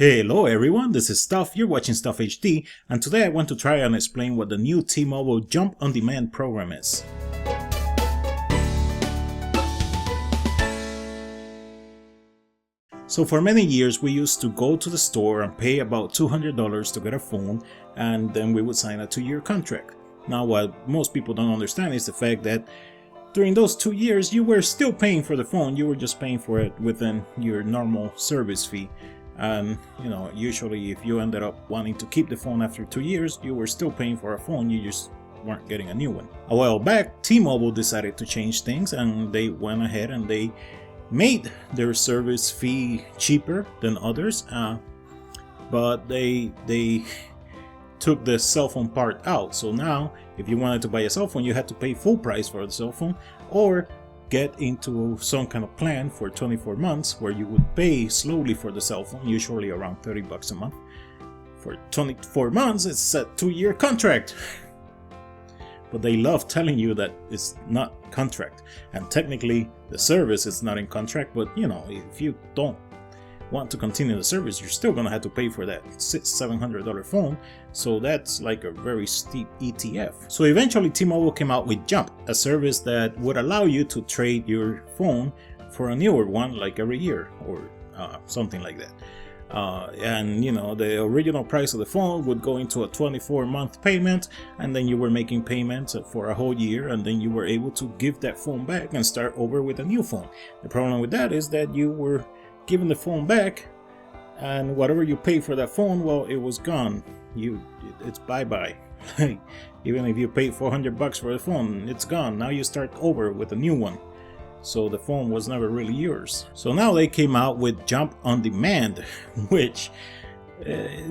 Hello everyone, this is Stuff, you're watching Stuff HD, and today I want to try and explain what the new T-Mobile Jump on Demand program is. So for many years we used to go to the store and pay about $200 to get a phone, and then we would sign a 2-year contract. Now what most people don't understand is the fact that during those 2 years you were still paying for the phone, you were just paying for it within your normal service fee. And usually if you ended up wanting to keep the phone after 2 years, you were still paying for a phone, you just weren't getting a new one. A while back, T-Mobile decided to change things, and they went ahead and they made their service fee cheaper than others, but they took the cell phone part out. So now if you wanted to buy a cell phone, you had to pay full price for the cell phone, or get into some kind of plan for 24 months where you would pay slowly for the cell phone, usually around $30 a month. For 24 months, it's a 2-year contract. But they love telling you that it's not contract, and technically the service is not in contract, but if you don't want to continue the service, you're still gonna have to pay for that $700 phone. So that's like a very steep ETF. So eventually T-Mobile came out with Jump, a service that would allow you to trade your phone for a newer one like every year, or something like that. And the original price of the phone would go into a 24-month payment, and then you were making payments for a whole year, and then you were able to give that phone back and start over with a new phone. The problem with that is that you were giving the phone back, and whatever you paid for that phone, well, it was gone. It's bye-bye. Even if you paid $400 for the phone, it's gone. Now you start over with a new one. So the phone was never really yours. So now they came out with Jump on Demand, which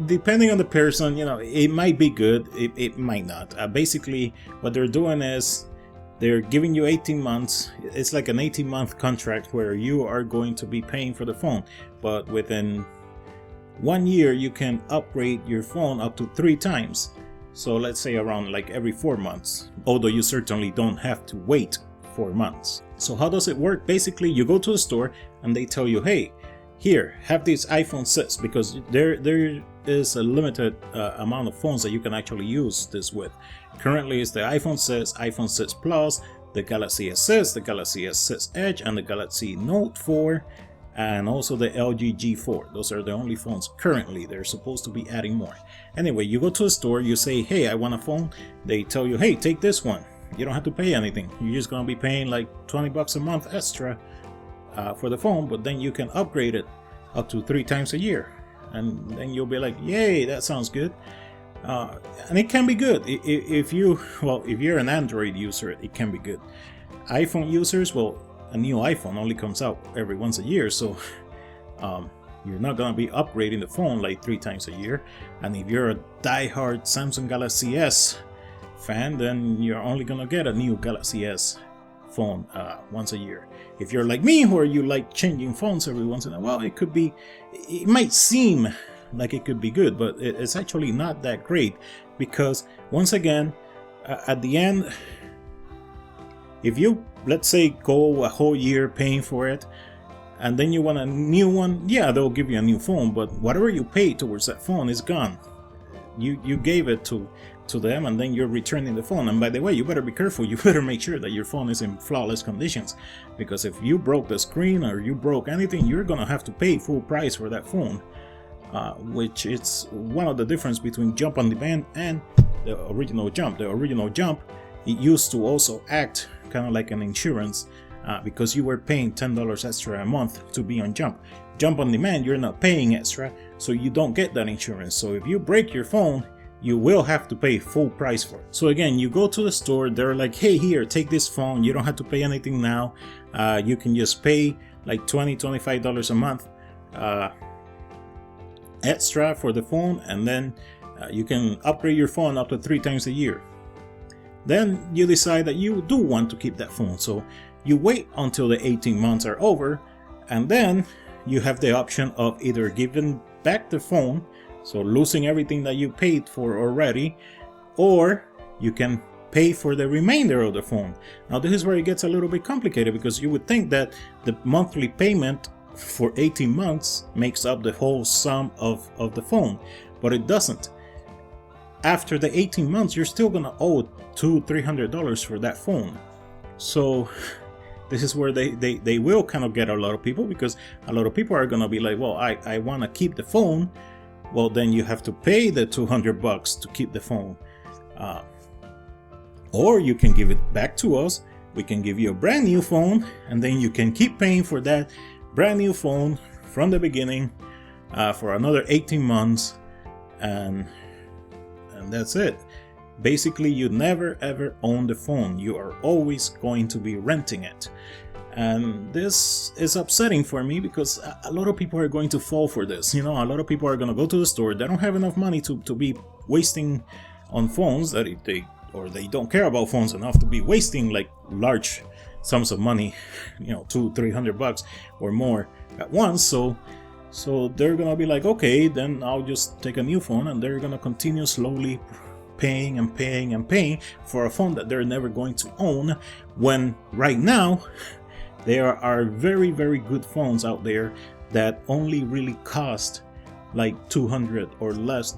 depending on the person, it might be good, it might not. Basically what they're doing is they're giving you 18 months. It's like an 18-month contract where you are going to be paying for the phone, but within 1 year you can upgrade your phone up to 3 times. So let's say around like every 4 months, although you certainly don't have to wait 4 months. So how does it work? Basically you go to the store and they tell you, hey, here, have these iPhone 6, because there is a limited amount of phones that you can actually use this with. Currently it's the iPhone 6, iPhone 6 Plus, the Galaxy S6, the Galaxy S6 Edge, and the Galaxy Note 4, and also the LG G4. Those are the only phones currently. They're supposed to be adding more. Anyway, you go to the store, you say, hey, I want a phone. They tell you, hey, take this one. You don't have to pay anything. You're just gonna be paying like $20 a month extra for the phone, but then you can upgrade it up to 3 times a year, and then you'll be like, yay, that sounds good. And it can be good if you're an Android user. It can be good. iPhone users, well, a new iPhone only comes out every once a year, so you're not gonna be upgrading the phone like 3 times a year. And if you're a die-hard Samsung Galaxy S fan, then you're only gonna get a new Galaxy S phone once a year. If you're like me, where you like changing phones every once in a while, it might seem like it could be good, but it's actually not that great, because once again, at the end, if you, let's say, go a whole year paying for it, and then you want a new one, yeah, they'll give you a new phone, but whatever you paid towards that phone is gone. You gave it to them, and then you're returning the phone. And by the way, you better be careful. You better make sure that your phone is in flawless conditions, because if you broke the screen or you broke anything, you're gonna have to pay full price for that phone, which is one of the difference between Jump on Demand and the original Jump. The original Jump, it used to also act kind of like an insurance, because you were paying $10 extra a month to be on Jump. Jump on Demand, you're not paying extra, so you don't get that insurance. So if you break your phone, you will have to pay full price for it. So again, you go to the store, they're like, hey, here, take this phone. You don't have to pay anything now. You can just pay like $20-25 a month extra for the phone, and then you can upgrade your phone up to 3 times a year. Then you decide that you do want to keep that phone, so you wait until the 18 months are over, and then you have the option of either giving back the phone, so losing everything that you paid for already, or you can pay for the remainder of the phone. Now this is where it gets a little bit complicated, because you would think that the monthly payment for 18 months makes up the whole sum of the phone, but it doesn't. After the 18 months, you're still gonna owe $200-300 for that phone. So this is where they will kind of get a lot of people, because a lot of people are gonna be like, well, I want to keep the phone. Well, then you have to pay the $200 to keep the phone, or you can give it back to us. We can give you a brand new phone, and then you can keep paying for that brand new phone from the beginning for another 18 months, and that's it. Basically, you never ever own the phone. You are always going to be renting it. And this is upsetting for me, because a lot of people are going to fall for this. You know, a lot of people are going to go to the store. They don't have enough money to be wasting on phones, that they don't care about phones enough to be wasting like large sums of money, you know, $200-300 or more at once. So they're gonna be like, okay, then I'll just take a new phone, and they're gonna continue slowly paying and paying and paying for a phone that they're never going to own, when right now there are very, very good phones out there that only really cost like $200 or less.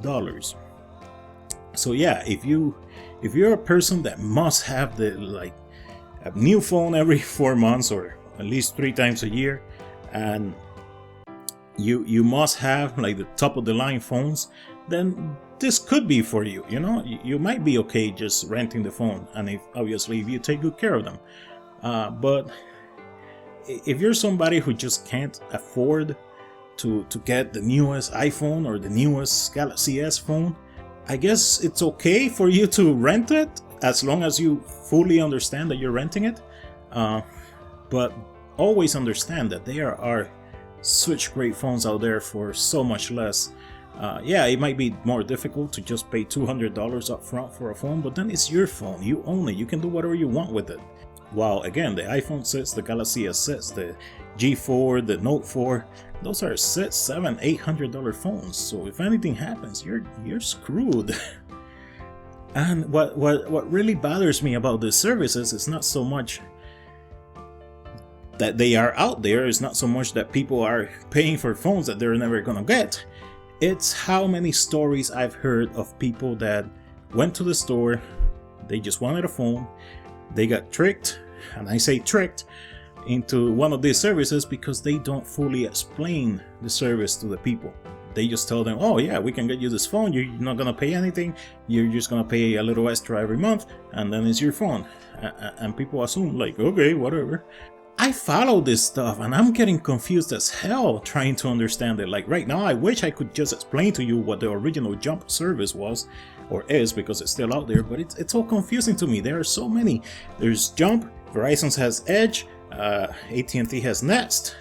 So yeah, if you're a person that must have a new phone every 4 months, or at least 3 times a year, and you must have like the top of the line phones, then this could be for you. You know, you might be okay just renting the phone, and if you take good care of them. But if you're somebody who just can't afford to get the newest iPhone or the newest Galaxy S phone, I guess it's okay for you to rent it, as long as you fully understand that you're renting it. But always understand that there are such great phones out there for so much less. Yeah, it might be more difficult to just pay $200 up front for a phone, but then it's your phone. You own it. You can do whatever you want with it. While again, the iPhone 6, the Galaxy S6, the G4, the Note 4, those are $700-800 phones. So if anything happens, you're screwed. And what really bothers me about these services is not so much that they are out there. It's not so much that people are paying for phones that they're never gonna get. It's how many stories I've heard of people that went to the store, they just wanted a phone, they got tricked, and I say tricked, into one of these services because they don't fully explain the service to the people. They just tell them, oh yeah, we can get you this phone, you're not gonna pay anything, you're just gonna pay a little extra every month, and then it's your phone. And people assume like, okay, whatever. I follow this stuff and I'm getting confused as hell trying to understand it. Like right now, I wish I could just explain to you what the original Jump service was, or is, because it's still out there, but it's all confusing to me. There are so many. There's Jump, Verizon has Edge, AT&T has Nest,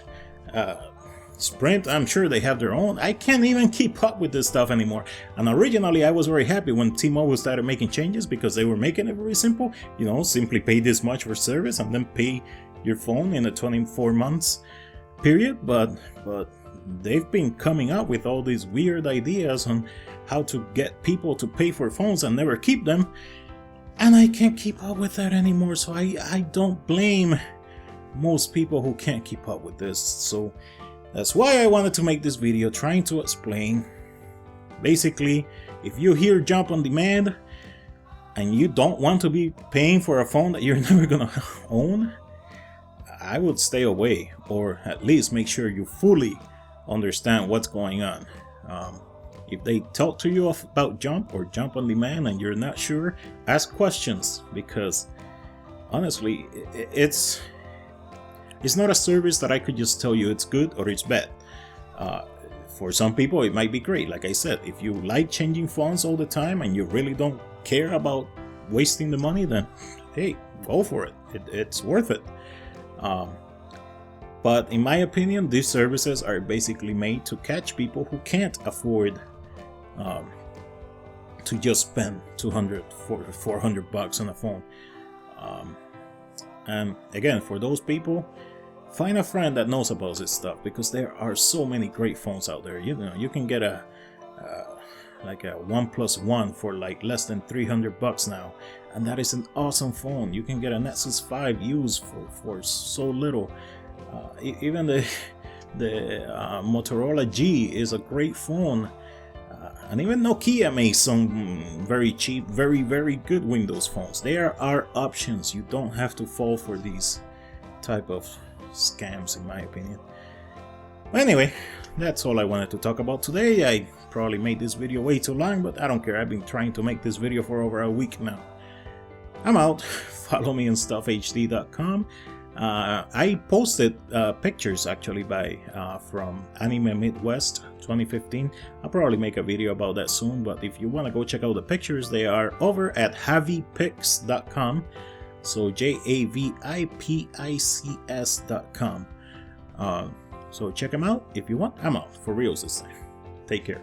Sprint, I'm sure they have their own. I can't even keep up with this stuff anymore. And originally I was very happy when T-Mobile started making changes, because they were making it very simple. You know, simply pay this much for service and then pay your phone in a 24 months period. But they've been coming up with all these weird ideas on how to get people to pay for phones and never keep them, and I can't keep up with that anymore. So I don't blame most people who can't keep up with this. So that's why I wanted to make this video trying to explain. Basically, if you hear Jump on Demand and you don't want to be paying for a phone that you're never gonna own, I would stay away, or at least make sure you fully understand what's going on. If they talk to you about Jump or Jump on Demand and you're not sure, ask questions, because honestly, it's not a service that I could just tell you it's good or it's bad. For some people it might be great. Like I said, if you like changing phones all the time and you really don't care about wasting the money, then hey, go for it. It's worth it. But in my opinion, these services are basically made to catch people who can't afford to just spend $200 or $400 on a phone. And again, for those people, find a friend that knows about this stuff, because there are so many great phones out there. You know, you can get a OnePlus One for like less than $300 now, and that is an awesome phone. You can get a Nexus 5 used for so little. Even the The Motorola G is a great phone. And even Nokia makes some very cheap, very good Windows phones. There are options. You don't have to fall for these type of scams, in my opinion. Anyway, that's all I wanted to talk about today. I probably made this video way too long, but I don't care. I've been trying to make this video for over a week now. I'm out. Follow me on stuffhd.com. I posted pictures actually from Anime Midwest 2015. I'll probably make a video about that soon, but if you want to go check out the pictures, they are over at javipics.com. So JAVIPICS.com. So check them out if you want. I'm out for reals this time. Take care.